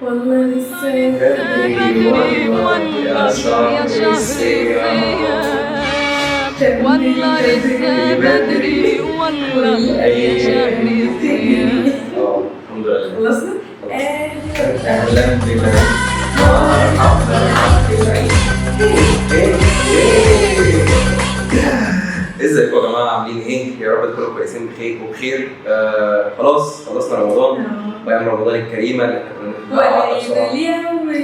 والله لسه بدري والله يا شهر الصيام، والله لسه بدري والله يا شهر الصيام. الحمد لله خلصنا؟ اهلا بنا مرحبا بالعيد. ازيكم يا جماعه، عاملين ايه؟ يا رب تكونوا كويسين بخير. خلاص خلصنا رمضان وايام رمضان الكريمه اللي احنا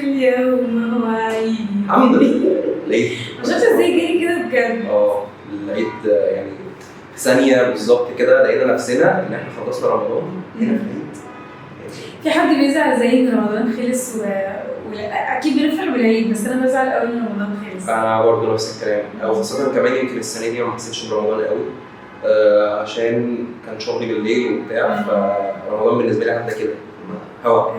اليوم هو عيد. الحمد لله العيد مش عارفه ازاي جاي كده بجد. العيد يعني في ثانيه بالظبط كده لقينا نفسنا ان احنا خلصنا رمضان هنا في العيد. في حد بيزعل زي ان رمضان خلص اكيد بنفرح بالعيد، بس انا بزعل قوي ان رمضان خلص. انا برضه نفس الكلام، او خاصه كمان يمكن السنه دي ما حسيتش برمضان قوي عشان كان شغلي بالليل وبتاع، فرمضان بالنسبه لي عدى كده هوا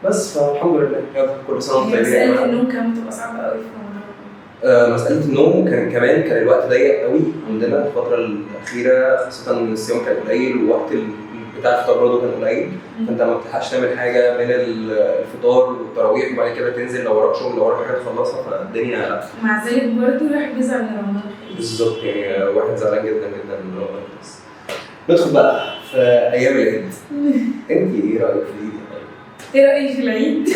بس. فالحمد لله يلا كل سنه وانتم طيبين. مساله النوم كانت بتبقى صعبه قوي في رمضان. مساله النوم كان الوقت ضيق قوي عندنا الفتره الاخيره، خاصه ان الصيام كان قليل ووقت بتاع الفطار برضه كان قليل، فانت ما بتلحقش تعمل حاجه بين الفطار والتراويح وبعد كده تنزل لو وراك شغل لو وراك حاجه تخلصها، فالدنيا مع ذلك برضه الواحد بيزعل من رمضان بالظبط. يعني واحد زعلان جدا جدا من رمضان. بس ندخل بقى في ايام العيد. انت ايه رايك في العيد؟ ايه رايك في العيد؟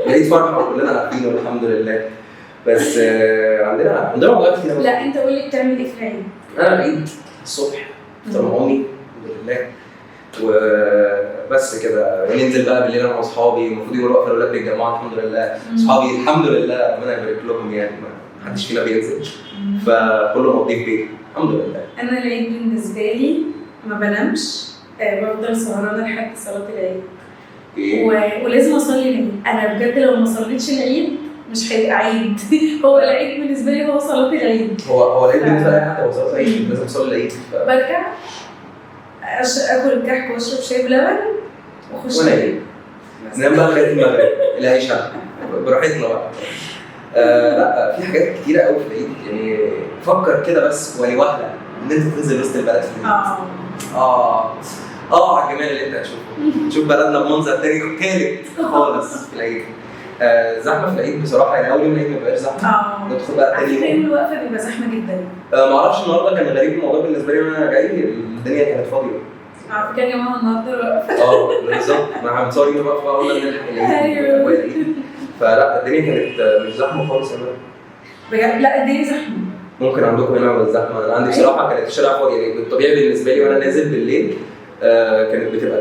العيد فرحه وكلنا عارفينه الحمد لله، بس عندنا موضوع كتير. لا انت قول لي بتعمل ايه في العيد؟ انا العيد الصبح طمعوني الحمد لله وبس كده، ننزل بقى بالليل انا واصحابي، المفروض يوم الوقفه الاولاد بيتجمعوا الحمد لله، اصحابي الحمد لله ربنا يبارك لهم، يعني ما حدش فينا بينزل فكله مقضي في بيته الحمد لله. انا العيد بالنسبه لي ما بنامش، بفضل سهرانه لحد صلاه العيد. ولازم اصلي العيد. انا بجد لو ما صليتش العيد مش هيبقى عيد. هو العيد بالنسبه لي هو صلاه العيد. هو العيد بالنسبه لي حتى هو صلاه العيد، لازم اصلي العيد. برجع اكل الكحك واشرب شاي بلبن واخش انام. ننام بقى لغايه المغرب اللي هيشع براحتنا بقى. لا في حاجات كتيره قوي في العيد، يعني فكر كده بس ولوهله ان انت تنزل وسط البلد في العيد. على الجمال اللي انت هتشوفه. تشوف بلدنا بمنظر تاني ثالث خالص في العيد. زحمه في العيد بصراحه، يعني اول يوم العيد ما بيبقاش زحمه. ندخل بقى تاني يوم الوقفه بيبقى زحمه جدا. ما اعرفش النهارده كان غريب الموضوع بالنسبه لي وانا جاي، الدنيا كانت فاضيه. كان يا ماما النهارده الوقفه. بالظبط، ما هنصور يوم الوقفه قلنا نلحق العيد. فلا الدنيا كانت مش زحمه خالص هنا بجد. لا الدنيا زحمه. ممكن عندكم هنا بس زحمه. انا عندي بصراحه كانت الشارع فاضي، يعني بالطبيعي بالنسبه لي وانا نازل بالليل كانت بتبقى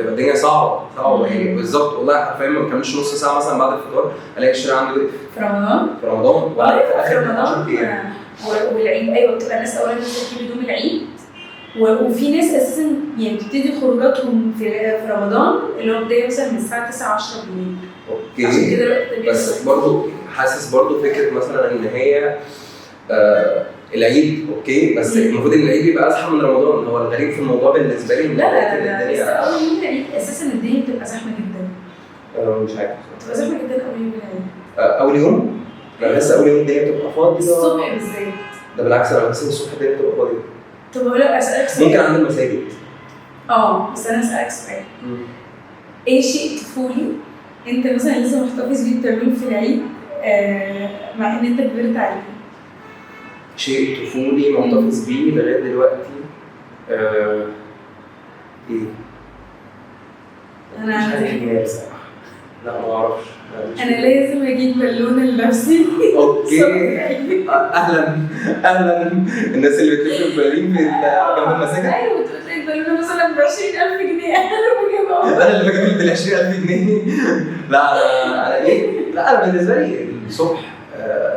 الدنيا صعبه يعني بالظبط. والله حرفيا ما بكملش نص ساعه مثلا بعد الفطار الاقي الشارع عندي وقف. في رمضان ولا في اخر رمضان والعيد. ايوه بتبقى ناس اولا ناس تجيب هدوم العيد، وفي ناس اساسا يعني بتبتدي خروجاتهم في رمضان اللي هو بدايه مثلا من الساعه 9 10 بالليل. اوكي عشان كده الوقت بس برضه حاسس برضه فكره مثلا ان هي العيد اوكي، بس المفروض ان العيد يبقى ازحم من رمضان. هو الغريب في الموضوع بالنسبه لي لا بس اول يوم العيد اساسا الدنيا بتبقى زحمه جدا. مش عارف بتبقى زحمه جدا اول يوم العيد. اول يوم؟ لا لسه اول يوم الدنيا بتبقى فاضيه الصبح بالذات. ده بالعكس انا بحس ان الصبح الدنيا بتبقى فاضيه. طب اقول لك اسالك سؤال. ممكن عند المساجد. بس انا اسالك سؤال. ايه شيء طفولي انت مثلا لسه محتفظ بيه بتعمله في العيد مع ان انت كبرت عليه؟ شيء طفولي محتفظ بيه لغايه دلوقتي ايه؟ انا عندي بصراحه لا ما اعرفش. انا لازم اجيب بالونه لنفسي. اوكي اهلا الناس اللي بتلف البالين في جنب المساجد. ايوه بتلاقي البالونه مثلا ب 20,000 جنيه انا اللي بجيب بال 20,000 جنيه. لا انا ايه؟ لا انا بالنسبه لي الصبح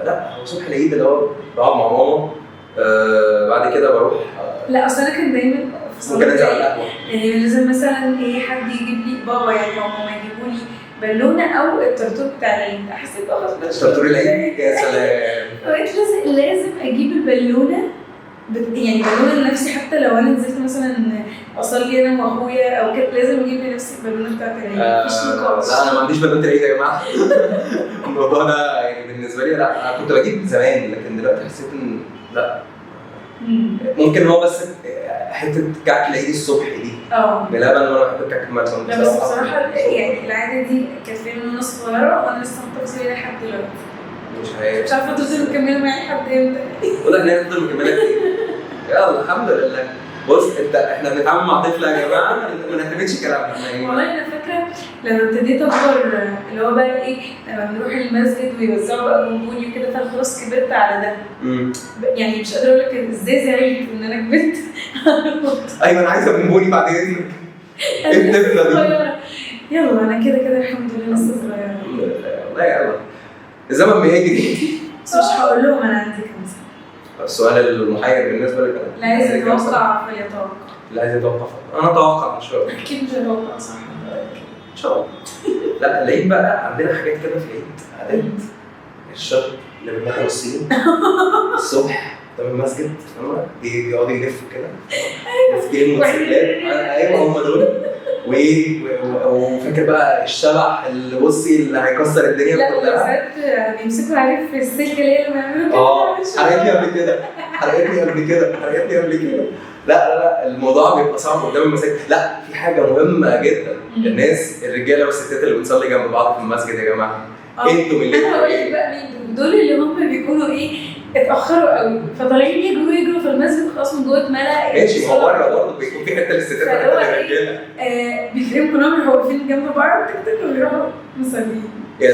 لا هو صبح العيد اللي هو بقعد مع ماما بعد كده بروح. لا اصل انا كان دايما ممكن انزل على القهوه، يعني لازم مثلا ايه حد يجيب لي بابا يعني او ماما يجيبوا لي بالونه او الترتور بتاع العيد. حسيت خلاص ترتور العيد يا سلام. بقيت لازم اجيب البالونه يعني بالونه لنفسي، حتى لو انا نزلت مثلا اصلي انا واخويا او كده لازم اجيب لنفسي البالونه بتاعت العيد. مفيش نقاش. لا انا ما عنديش بالونه العيد يا جماعه. الموضوع ده يعني بالنسبه لي لا، انا كنت بجيب زمان لكن دلوقتي حسيت ان لا. ممكن هو بس حته كعك العيد الصبح دي بلبن، وانا بحب الكعك الملبن لا بس بصراحه يعني العاده دي كانت فيا من وانا صغيره، وانا لسه محتفظه بيها لحد دلوقتي. مش عارفه تفضل مكمله معايا لحد امتى. بقول لك ليه تفضل مكمله كتير. يلا الحمد لله. بص احنا بنتعامل مع طفله يا جماعه، ما نعتمدش كلامها. والله انا فاكره لما ابتديت اكبر اللي هو بقى ايه، لما بنروح المسجد ويوزعوا بقى بونبوني وكده، فانا خلاص كبرت على ده. يعني مش قادره اقول لك ازاي زعلت ان انا كبرت. ايوه انا عايزه بونبوني بعد اذنك. الطفله دي يلا انا كده الحمد لله لسه صغيره. الحمد لله والله. يلا الزمن بيجري. بس مش هقول لهم انا عندي كام سنه. السؤال المحير بالنسبه لك لا عايز يتوقع فليتوقع. لا عايز يتوقع. انا اتوقع ان شاء الله. اكيد مش هتوقع صح ان شاء الله. لا العيد بقى عندنا حاجات كده في العيد، عادات. الشاب اللي بنروح الصين الصبح قدام المسجد، بيقعدوا يلفوا كده ماسكين موتوسيكلات. ايوه هم دول. وفاكر بقى الشبح اللي بصي اللي هيكسر الدنيا كلها. كلها. لا ساعات بيمسكوا عليك في السلك اللي هي لما يعملوا كده. حرقتني قبل كده. لا الموضوع بيبقى صعب قدام المساجد. لا في حاجه مهمه جدا، الناس الرجاله والستات اللي بنصلي جنب بعض في المسجد يا جماعه. انتوا من اللي انا هقول لك بقى مين دول اللي هم بيكونوا ايه، اتاخروا قوي فطالعين يجروا في المسجد، خلاص من جوه اتملى. ماشي، ما هو بره برضه بيكون في حته للستات وحته للرجاله. بتلاقيهم كلهم واقفين جنب بعض ويروحوا مصلين. يا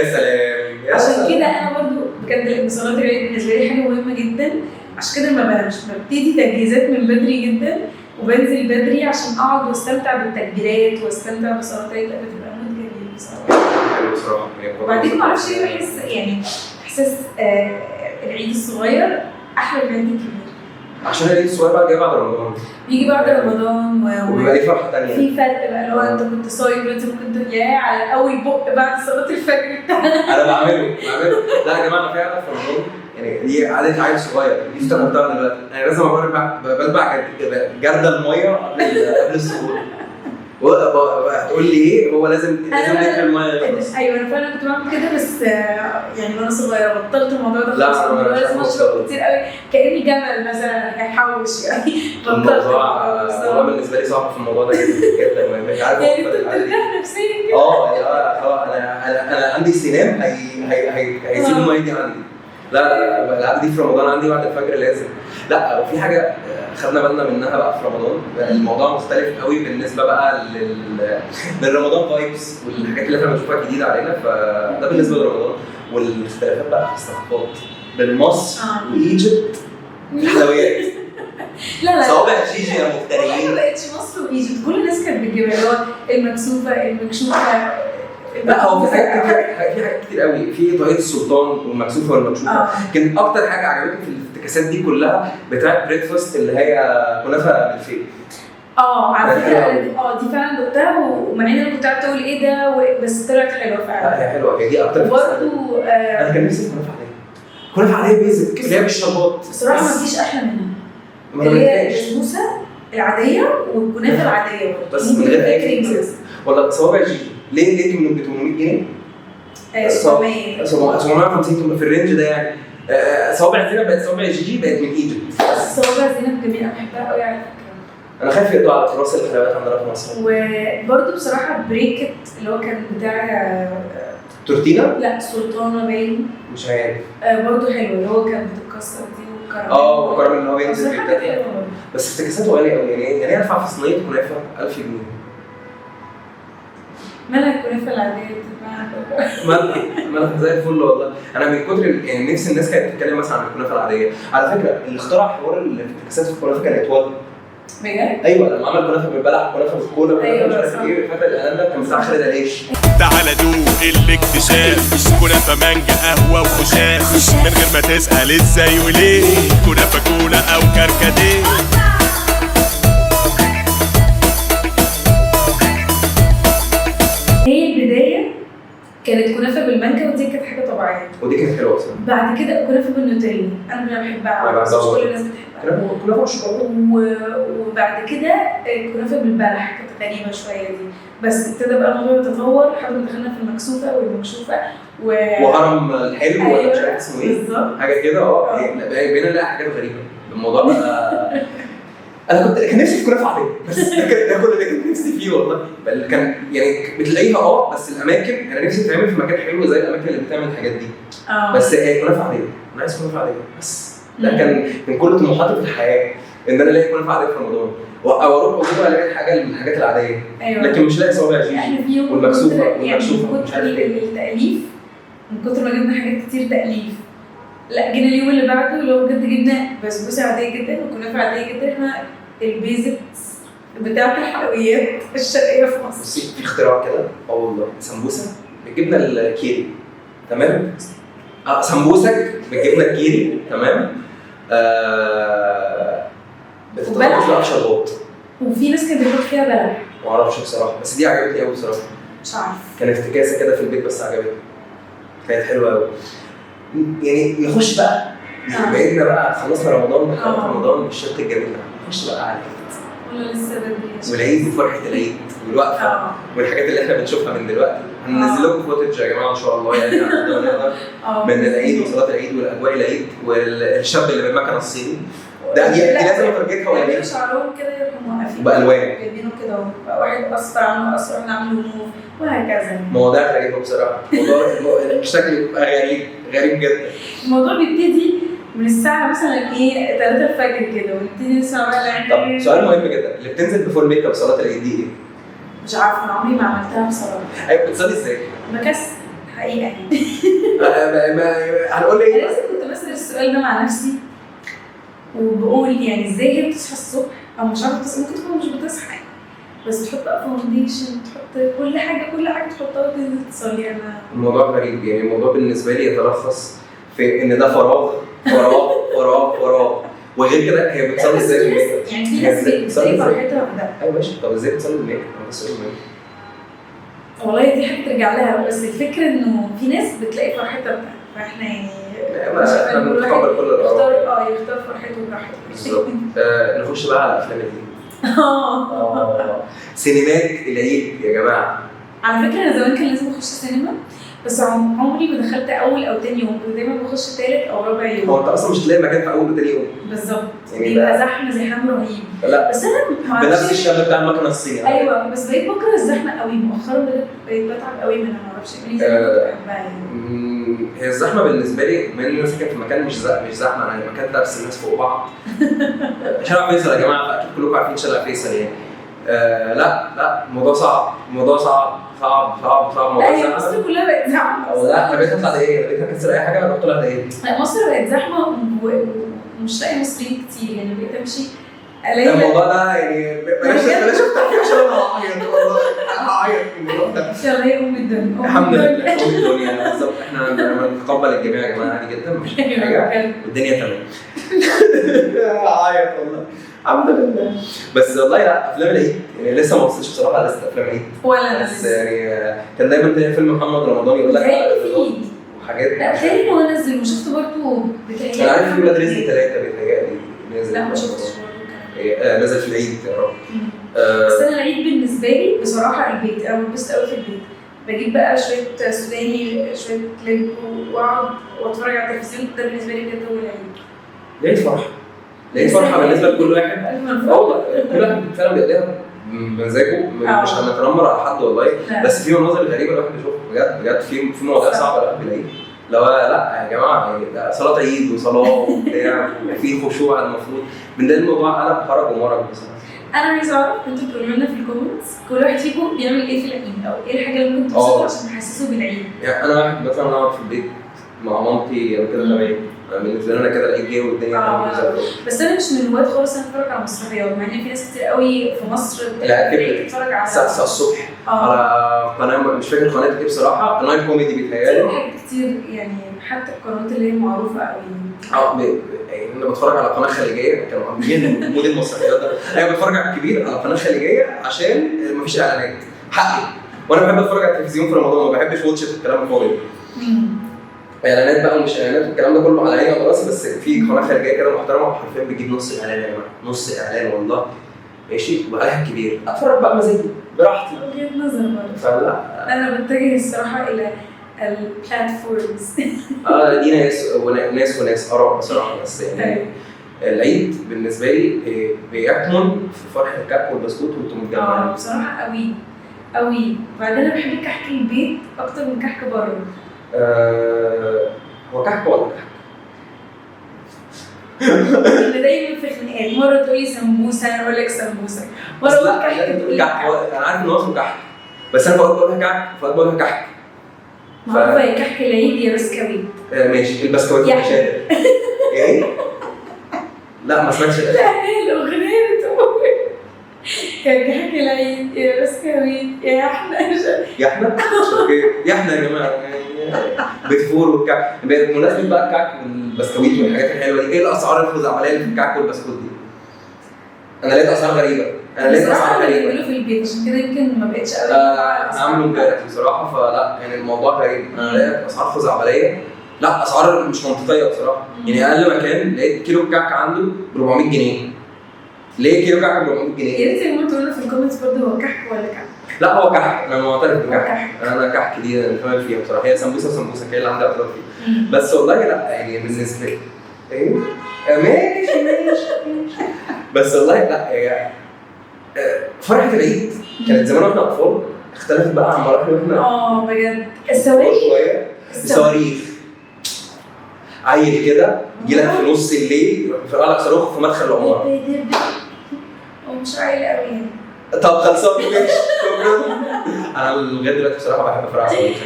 سلام. عشان كده انا برضو بجد صلاه العيد بالنسبه لي حاجه مهمه جدا. عشان كده ما بنامش، ببتدي تجهيزات من بدري جدا وبنزل بدري عشان اقعد واستمتع بالتكبيرات واستمتع بصلاه العيد. بتبقى مود جميل بصراحه. وبعدين ما اعرفش ليه بحس يعني احساس العيد الصغير احلى من العيد الكبير. عشان العيد الصغير بقى جاي بعد رمضان. بيجي بعد رمضان وبيبقى ليه فرحه ثانيه. في فرق بقى لو انت كنت صايم دلوقتي ممكن تلاقيه على اول بق بعد صلاه الفجر بتاعنا. انا بعمله. لا يا جماعه فعلا في رمضان يعني دي عاده عيل صغير دي افتكرتها دلوقتي. انا لازم بلبع جردل الميه قبل السحور. هتقول لي ايه؟ هو لازم ندخل الميه. ايوه انا فعلا كنت بعمل كده، بس يعني وانا صغيره بطلت الموضوع ده خالص. لا لازم اشرب كتير قوي كأني جمل مثلا هيحوش يعني. بطلت الموضوع بالنسبه لي صعب في الموضوع ده جدا. مش عارف يعني انت بترتاح نفسيا كده. انا عندي سنان هيسيب الميه دي عندي. لا العاده دي في رمضان عندي بعد الفجر لازم. لا وفي حاجه خدنا بالنا منها بقى في رمضان، الموضوع مختلف قوي بالنسبه بقى للرمضان فايبس والحاجات اللي احنا بنشوفها جديده علينا. فده بالنسبه لرمضان. والاختلافات بقى في الثقافات بين مصر وايجيبت الحلويات. لا صوابع جيجي يا مفتريين. ما بقتش مصر وايجيبت، كل الناس كانت بتجيبها اللي هو المكسوفه المكشوفه. لا هو في حاجات كتير قوي في طريقه السلطان والمكسوفه والمكشوفه. كان اكتر حاجه عجبتني في الافتكاسات دي كلها بتاعت بريكفاست اللي هي كنافه بالفيل. على فكره دي فعلا دقتها، ومع ان انا كنت قاعده اقول ايه ده بس طلعت حلوه فعلا. لا هي حلوه، هي دي اكتر برضه. انا كان نفسي في كنافه عاديه بيزك اللي هي بالشربات. بصراحه ما فيش احلى منها اللي هي البسبوسه العاديه والكنافه العاديه بس من غير اي كريم. ولا صوابع جيجي ليه من 800 جنيه؟ 750 في الرينج ده يعني. صوابع زينب بقت صوابع جيجي بقت من ايجيبت. صوابع زينب جميله، انا بحبها قوي على فكره. انا خايف يقطعوا على تراث الحلويات عندنا في مصر. وبرده بصراحه بريكت اللي هو كان بتاع تورتينا؟ لا سلطانه باين مش عارف. برده حلو اللي هو كان بتتكسر دي والكراميل. والكراميل اللي هو بينزل بيتاكل. بس افتكاساته غاليه قوي يعني ادفع في صينيه كنافه 1000 جنيه. مالها الكنافه العاديه مالها زي الفل والله. انا من كتر يعني نفس الناس كانت بتتكلم مثلا عن الكنافه العاديه. على فكره اللي اخترع حوار الافتكاسات في الكنافه كان اتوال. بجد؟ ايوه لما عمل كنافه بالبلح كنافه بالكولا كنافه مش عارف ايه. فاكر الاعلان ده كان بتاع خالد عليش. تعالى دوق الاكتشاف، كنافه مانجا قهوه وخشاف من غير ما تسال ازاي وليه، كنافه كولا او كركديه. هي البدايه كانت كنافه بالمانجا ودي كانت حاجه طبيعيه. ودي كانت حلوه اصلا. بعد كده كنافه بالنوتيلا انا بحبها. مش كل الناس بتحبها. كنافه بالشوكولاته. وبعد كده كنافه بالبلح كانت غريبه شويه دي، بس ابتدى بقى الموضوع يتطور لحد ما دخلنا في المكسوفه والمكشوفه وهرم الحلو ولا مش عارف اسمه ايه بالظبط حاجه كده. بقينا نلاقي حاجات غريبه الموضوع بقى. انا كان نفسي في كنافه عاديه بس ده كل اللي كان نفسي فيه والله. بل كان يعني بتلاقيها بس الاماكن انا نفسي تعمل في مكان حلو زي الاماكن اللي بتعمل الحاجات دي. بس كنافه عاديه، انا عايز كنافه عاديه بس. ده كان كل طموحاتي في الحياه ان انا الاقي كنافه عاديه في رمضان او اروح وجوه الاقي حاجه من الحاجات العاديه. أيوة. لكن مش لاقي صوابع جيجي والمكسوفه يعني من كتر التاليف، من كتر ما جبنا حاجات كتير تاليف، لا جينا اليوم اللي بعده اللي هو بجد جبنا بسبوسه عاديه جدا وكنافه عاديه جدا. احنا البيزكس بتاعت الحلويات الشرقيه في مصر. في اختراع كده والله، سمبوسه بالجبنه الكيري تمام. سمبوسك بالجبنه الكيري تمام. بتتحط فيها شربات وفي ناس كانت بتحط فيها بلح، ما اعرفش بصراحه بس دي عجبتني قوي بصراحه. مش عارف كان افتكاسه كده في البيت بس عجبتني، كانت حلوه قوي. يعني نخش بقى بقينا بقى خلصنا رمضان بحلقه رمضان بالشط الجميل ده، نخش بقى على ولا لسه بدري والعيد وفرحه العيد والوقفه والحاجات اللي احنا بنشوفها من دلوقتي. هننزل لكم فوتج يا جماعه ان شاء الله يعني نقدر من العيد وصلاه العيد والاجواء العيد والشاب اللي بالمكنه الصيني ده دي لازم افرجيتها ولا ايه؟ شعرهم كده يبقوا موقفين بالوان جايبينه كده واحد اصفر عنه اصفر احنا عاملينه وهكذا. الموضوع ده عجبني بصراحه، الموضوع شكله بيبقى غريب جدا. الموضوع بيبتدي من الساعه مثلا 3 الفجر كده ونبتدي نسمع بقى طب سؤال مهم جدا، اللي بتنزل بفول ميك اب صلاه العيد دي ايه؟ مش عارفه، انا عمري ما عملتها بصراحه. ايوه بتصلي ازاي؟ بكسل حقيقه يعني. هنقول ايه؟ انا لسه كنت بسال السؤال ده مع نفسي وبقول يعني ازاي هي بتصحى الصبح او مش عارفه تصحى، ممكن تكون مش بتصحى بس تحط بقى فاونديشن، تحط كل حاجه تحطها وتنزل تصلي. انا الموضوع غريب يعني، الموضوع بالنسبه لي يتلخص في ان ده فراغ فراغ فراغ فراغ، وغير كده هي بتصلي ازاي؟ يعني في ناس بتصلي فرحتها بده. ايوه ماشي، طب ازاي بتصلي بالميك اب؟ بس والله دي حاجه ترجع لها، بس الفكره انه في ناس بتلاقي فرحتها بده، فاحنا يعني احنا بنتقبل كل الاراء. يختار فرحته براحته بالظبط. نخش بقى على افلام العيد. سينمات العيد يا جماعه. على فكره انا زمان كان لازم اخش سينما، بس عمري ما دخلت اول او تاني يوم، كنت دايما بخش تالت او رابع يوم. هو انت اصلا مش هتلاقي مكان في اول وتاني يوم بالظبط، يعني بيبقى زحام رهيب. لا بس انا بنفس الشاب بتاع المكنه الصينيه. ايوه بس بقيت بكره الزحمه قوي مؤخرا، بقيت بتعب قوي منها، ما اعرفش ايه اللي بحبها. هي الزحمه بالنسبه لي من انا ساكن في مكان مش زحمه، انا المكان ده بس الناس فوق بعض. شارع فيصل يا جماعه، فاكيد كلكم عارفين شارع فيصل يعني. لا الموضوع صعب، الموضوع صعب. لا هي مصر كلها بقت زحمه. لا انا بقيت اطلع دقايق، بقيت اكسر اي حاجه اروح طالع دقايق. لا مصر بقت زحمه ومش لاقي مصريين كتير، يعني بقيت امشي الاقي الموضوع ده يعني بلاش افتح فيه عشان انا هعيط والله، هعيط من الموضوع ده. ان شاء الله يا ام الدنيا. الحمد لله ام الدنيا بالظبط، احنا بنتقبل الجميع يا جماعه عادي جدا، مفيش حاجه والدنيا تمام. هعيط والله الحمد لله. بس والله لا افلام العيد يعني لسه ما وصلتش بصراحه على لسه افلام العيد ولا انا بس يعني كان دايما تلاقي فيلم محمد رمضان يقول لك وحاجات. لا بتهيألي هو نزل وشفت برضه بتهيألي. انا عارف في ولاد رزق 3 بيتهيألي نازل. لا ما شفتش برضه نزل في العيد يا رب. بس انا العيد بالنسبه لي بصراحه البيت، انا بنبسط قوي في البيت، بجيب بقى شويه سوداني شويه كليب واقعد واتفرج على التلفزيون. ده بالنسبه لي بجد هو العيد. العيد فرحه، العيد فرحه بالنسبه لكل واحد. والله كل واحد فعلا بيقضيها بمزاجه، مش هنتنمر على حد والله. بس في مناظر غريبه الواحد بيشوفها بجد في مواضيع صعبه الواحد بيلاقيها. لو لا يا جماعه يعني صلاه عيد وصلاه وبتاع في خشوع المفروض من ده الموضوع. انا بحرج ومرج بصراحه. انا عايزه اعرف انتوا تقولوا لنا في الكومنتس كل واحد فيكم بيعمل ايه في العيد، او ايه الحاجه اللي ممكن تبسطه عشان تحسسه بالعيد. يعني انا واحد مثلا اقعد في البيت مع مامتي او كده تمام، بالنسبه لنا كده العيد جه والدنيا تمام. بس انا مش من الهواة خالص انا اتفرج على مسرحيات، مع ان في ناس كتير قوي في مصر بتتفرج على الساعه 9 الصبح على قناه مش فاكر قناه ايه بصراحه، نايل كوميدي بيتهيألي. في حاجات كتير يعني، حتى القنوات اللي هي معروفه قوي. انا بتفرج على قناه خليجيه، كانوا عاملين مود المسرحيات ده. ايوه بتفرج على الكبير على قناه خليجيه عشان مفيش اعلانات حقي، وانا بحب اتفرج على التلفزيون في رمضان، ما بحبش واتش الكلام الفاضي ده. اعلانات بقى ومش اعلانات والكلام ده كله على عيني وعلى راسي، بس في قناه خارجيه كده محترمه حرفيا بتجيب نص اعلان يا جماعه، نص اعلان والله ماشي، وعليها الكبير اتفرج بقى مزاجي براحتي. وجهه نظر برضه. فلا انا بتجه الصراحه الى البلاتفورمز. دي ناس وناس اراء بصراحه، بس يعني العيد بالنسبه لي بيكمن في فرحه الكعك والبسكوت وانتم متجمعين. بصراحه قوي. وبعدين انا بحب كحك البيت اكتر من كحك بره. هو كحك ولا كحك؟ اللي دايما في خناقات، مره تقولي سمبوسه انا اقول لك سمبوسه، مره اقول كحك تقولي كحك. انا عارف ان هو اسمه كحك بس انا بقولها كحك فبقولها كحك. معروفه يا كحك العيد يا بسكويت. ماشي البسكويت يا مش ايه؟ لا ما سمعتش لا هي الاغنيه بتقول يا كحك العيد يا بسكويت يا احنا. يا احنا؟ اوكي يا احنا يا جماعه بتفور والكعك. بمناسبه بقى الكعك والبسكويت والحاجات الحلوه دي، ايه الاسعار الخزعبليه اللي في الكعك والبسكوت دي؟ انا لقيت اسعار غريبه. بيعملوا في البيت عشان كده يمكن ما بقتش قوي. عامله امبارح بصراحه، فلا يعني الموضوع غريب. انا لقيت اسعار خزعبليه، لا اسعار مش منطقيه بصراحه. يعني اقل مكان لقيت كيلو الكعك عنده ب 400 جنيه. ليه كيلو كعك ب 400 جنيه؟ يا ريت تقولوا لنا في الكومنتس برضه هو كحك ولا كعك؟ لا هو كحك، انا معترف بكحك. انا كحك دي انا فاهم فيها بصراحه، هي سمبوسه هي اللي عندي اعتراض فيها. بس والله لا يعني بالنسبه لي ايه ماشي بس والله لا هي فرحه العيد كانت زمان واحنا اطفال، اختلفت بقى عن مراحل واحنا بجد. الصواريخ عيل كده يجي لك في نص الليل يروح يفرقع لك صاروخ في مدخل العماره. هو مش عيل قوي. طب خلصان ماشي انا لغايه دلوقتي بصراحه بحب افرقع صاروخ،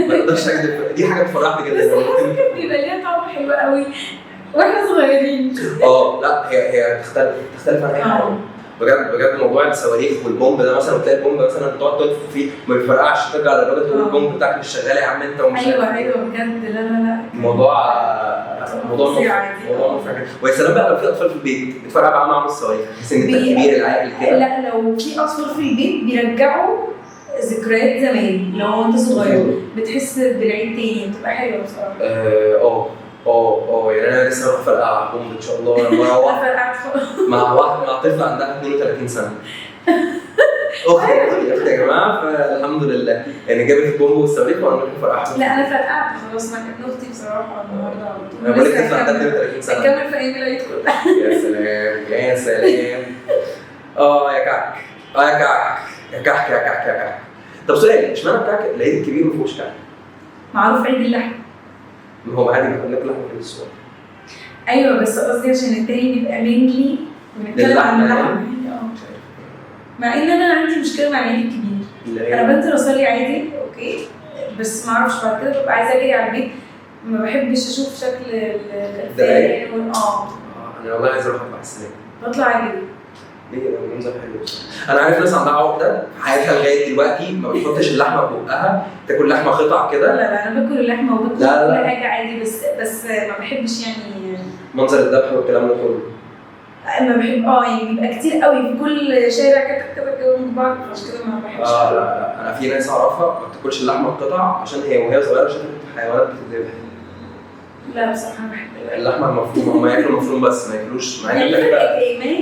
ما اقدرش اكذب، دي حاجه بتفرحني جدا. بس بيبقى ليها طعم حلو قوي واحنا صغيرين. لا هي تختلف عن اي حاجه. بجد موضوع الصواريخ والبومب ده مثلا، بتلاقي البومب مثلا تقعد تلف فيه ما بيفرقعش، ترجع للراجل تقول البومب بتاعك مش شغال يا عم انت ومش ايوه بجد. لا موضوع مفرح. ويا سلام بقى لو في اطفال في البيت بتفرقع بقى معاهم الصواريخ، بس ان انت كبير العائل كده. لا لو في اطفال في البيت بيرجعوا ذكريات زمان لو انت صغير، بتحس بالعيد تاني، بتبقى حلوه بصراحه. يعني انا لسه فرقع بومب ان شاء الله لما اروح مع طفل عندها 32 سنه. اختي يا جماعه، فالحمد لله يعني جابت البومب والصواريخ وانا فرقعت. لا انا فرقعت خلاص مع ابن اختي بصراحه النهارده على طول. انا بقول لك طفل عندها 32 سنه هنكمل في ايام العيد كلها. يا سلام يا كعك يا كعك. طب سؤال، اشمعنى الكعك العيد الكبير ما فيهوش كعك؟ معروف عيد اللحم. ما هو عادي بناكل لحمه في الصور. ايوه بس قصدي عشان التاني بيبقى مينلي بنتكلم عن اللحم. مع ان انا عندي مشكله مع العيد الكبير. انا بنزل اصلي عادي اوكي، بس ما اعرفش بعد كده ببقى عايزه اجري على البيت، ما بحبش اشوف شكل الفايق. انا والله عايز اروح اربع سنين بطلع اجري. ليه ده منظر حلو. انا عارف ناس عندها عقده في حياتها لغايه دلوقتي ما بتحطش اللحمه في بقها، تاكل لحمه قطع كده. لا انا باكل اللحمه وباكل كل حاجه عادي، بس ما بحبش يعني منظر الذبح والكلام ده كله. ما بحب يعني بيبقى كتير قوي في كل شارع كده جنب بعض، عشان كده ما بحبش. لا انا في ناس اعرفها ما بتاكلش اللحمه القطع عشان وهي صغيره شافت حيوانات بتتذبح. لا بصراحه انا بحب اللحمه المفرومه، هم ياكلوا مفروم بس ما ياكلوش. مع ان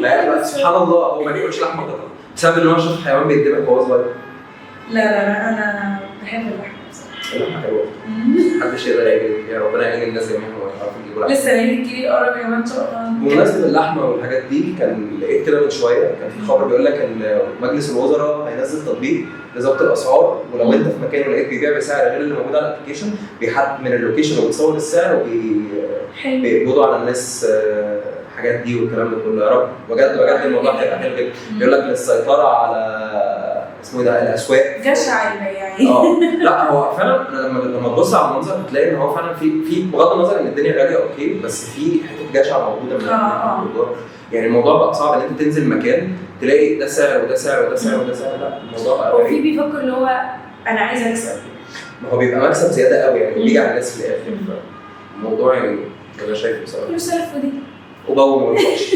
لا سبحان الله هو ما ياكلش لحمه قطع بسبب ان هو شاف حيوان بيتذبح وهو صغير. لا انا بحب اللحمه بصراحه. اللحمه حلوه محدش يقدر يجي، يا ربنا يعين الناس جميعا ويعرفوا يجيبوا لحمه. لسه العيد الكبير قرب يا جماعه ان شاء الله. بمناسبه اللحمه والحاجات دي، كان لقيت كده من شويه كان في خبر بيقول لك ان مجلس الوزراء هينزل تطبيق لضبط الاسعار، ولو انت في مكان ولقيت بيبيع بسعر غير اللي موجود على الابلكيشن بيحدد من اللوكيشن وبيصور السعر وبيقبضوا على الناس الحاجات دي والكلام ده كله. يا رب بجد الموضوع هيبقى حلو جدا. بيقول لك للسيطره على اسمه ايه ده الاسواق جشع يعني. لا هو فعلا لما تبص على المنظر هتلاقي ان هو فعلا في بغض النظر ان الدنيا غاليه اوكي، بس في حته جشع موجوده من الموضوع. يعني الموضوع بقى صعب ان انت تنزل مكان تلاقي ده سعر وده سعر وده سعر وده سعر. لا الموضوع بقى وفي بيفكر ان هو انا عايز اكسب، ما هو بيبقى مكسب زياده قوي يعني بيجي على الناس في الاخر. الموضوع يعني انا شايفه بصراحه كله سلف ودي وباو ما ينفعش.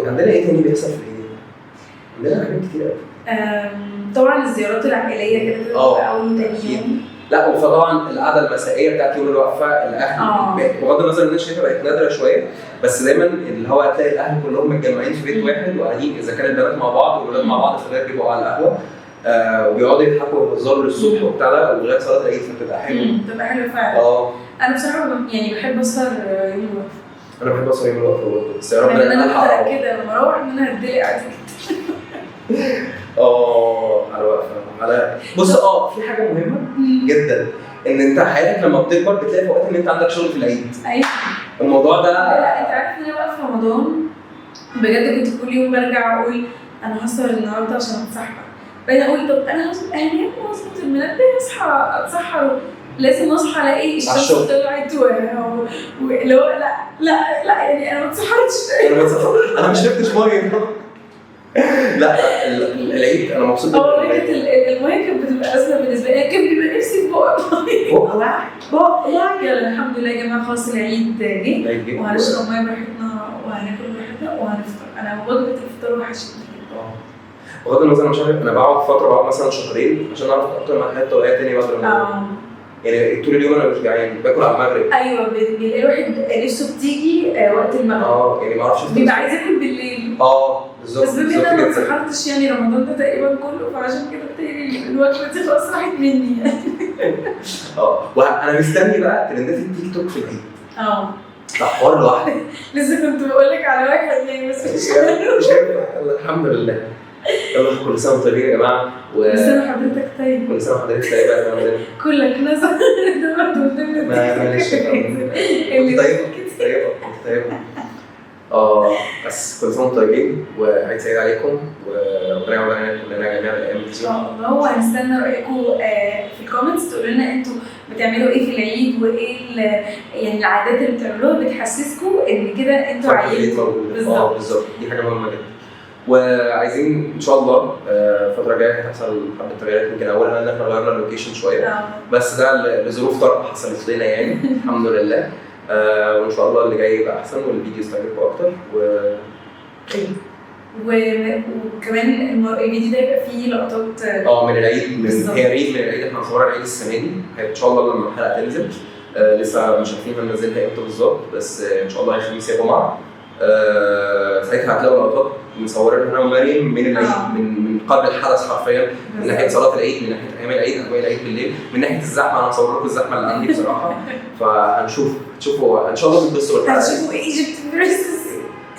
عندنا ايه تاني بيحصل في العيد؟ عندنا حاجات كتير قوي. طبعا الزيارات العائليه كده اول وتاني يوم. لا وطبعا القعده المسائيه بتاعت يوم الوقفه الاهل بغض النظر ان الناس شايفها بقت نادره شويه، بس دايما اللي هو هتلاقي الاهل كلهم متجمعين في بيت واحد وقاعدين، اذا كان البنات مع بعض والولاد مع بعض في الغالب بيبقوا على القهوه وبيقعدوا يضحكوا ويهزروا للصبح وبتاع ده ولغايه صلاه العيد، فبتبقى حلوه. بتبقى حلوه فعلا. انا بصراحه يعني بحب اسهر يوم الوقفه. انا بحب اسهر يوم الوقفه برضه، بس يا رب يعني انا الحق أروح. متاكده لما اروح ان انا هتضايق عادي على وقفه على بص في حاجه مهمه جدا، ان انت حياتك لما بتكبر بتلاقي في اوقات ان انت عندك شغل في العيد. ايوه الموضوع ده لا انت عارف ان انا بقى في رمضان بجد كنت كل يوم برجع اقول انا هسهر النهارده عشان اتسحر. بعدين اقول طب انا هظبط اهلي وهظبط المنبه اصحى اتسحر، لازم اصحى الاقي الشمس طلعت اللي هو لا يعني انا ما اتسحرتش. انا ما شربتش ميه. لا العيد انا مبسوط جدا. الميه كانت بتبقى ازمه بالنسبه لي، كان بيبقى نفسي في بقى يلا الحمد لله يا جماعه خلاص العيد جه وهنشرب ميه براحتنا وهناكل براحتنا وهنفطر. انا وجبه الفطار وحشتني. بغض النظر انا مش عارف، انا بقعد فتره مثلا شهرين عشان اعرف اكتر مع حياه طبيعيه تاني بعد رمضان. يعني طول اليوم انا مش جعان، باكل على المغرب. ايوه بيلاقي الواحد نفسه بتيجي وقت المغرب. يعني ما اعرفش بيبقى عايز ياكل بالليل. بالظبط. بس بما ان انا ما اتسحرتش يعني رمضان ده تقريبا كله، فعشان كده بتهيألي الوجبه دي خلاص راحت مني يعني. وانا مستني بقى ترندات التيك توك في العيد. ده حوار لوحده. لسه كنت بقول لك على واحد يعني بس مش الحمد لله. يلا كل سنه وانتم طيبين يا جماعه. كل سنه وحضرتك طيب. كل سنه وحضرتك طيب يا رمضان. كلك نزل ده برضه قدامنا. معلش طيبه. بس كل سنه وانتم طيبين وعيد سعيد عليكم، وربنا يعود علينا كلنا جميعا الايام دي ان شاء الله. وهنستنى رايكم في الكومنتس، تقولوا لنا انتوا بتعملوا ايه في العيد، وايه يعني العادات اللي بتعملوها بتحسسكم ان كده انتوا عيدتوا. بالظبط دي حاجه مهمه جدا. وعايزين ان شاء الله الفتره الجايه هتحصل حبه تغييرات، يمكن اولها ان احنا غيرنا اللوكيشن شويه. بس ده لظروف طارئه حصلت لنا يعني الحمد لله. وان شاء الله اللي جاي يبقى احسن والفيديوز تعجبكم اكتر وخير. وكمان الفيديو ده يبقى فيه لقطات من العيد. هي عيد من العيد، احنا هنصورها العيد السنه دي ان شاء الله لما الحلقه تنزل. لسه مش عارفين هننزلها امتى بالظبط، بس ان شاء الله الخميس يا جماعه. ساعتها هتلاقوا لقطات مصورينها انا ومريم من العيد، من قبل الحدث حرفيا، من ناحيه صلاه العيد، من ناحيه ايام العيد، اجواء العيد بالليل، من ناحيه الزحمه. انا هصور لكم الزحمه اللي عندي بصراحه. هتشوفوا ان شاء الله تتبسطوا بالحلقه. هتشوفوا ايجيبت فيرسس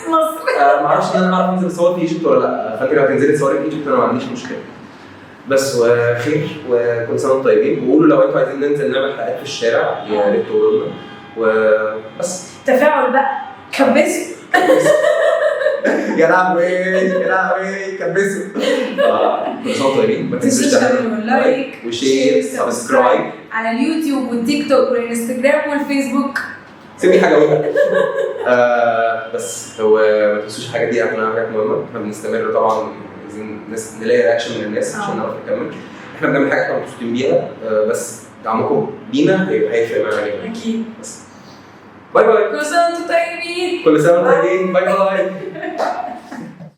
مصر. ما اعرفش ان انا اعرف انزل اصور في ايجيبت ولا لا، فانت لو هتنزلي تصوري في ايجيبت انا ما عنديش مشكله. بس وخير وكل سنه وانتم طيبين. وقولوا لو انتوا عايزين ننزل نعمل حلقات في الشارع يا ريت تقولوا لنا. وبس تفاعل بقى، كبسوا. يا لهوي كبسوا. كل سنه وانتم طيبين. ما تنسوش تعملوا لايك وشير سبسكرايب على اليوتيوب والتيك توك والانستجرام والفيسبوك. سيبني حاجه اقولها. بس هو ما تنسوش الحاجه دي، احنا حاجات مهمه. احنا بنستمر طبعا، عايزين نلاقي رياكشن من الناس عشان نعرف نكمل. احنا بنعمل حاجه احنا مبسوطين بيها، بس دعمكم لينا هيفرق معانا جدا. اكيد. بس باي باي. كل سنه وانتم طيبين. كل سنه وانتم طيبين. باي باي.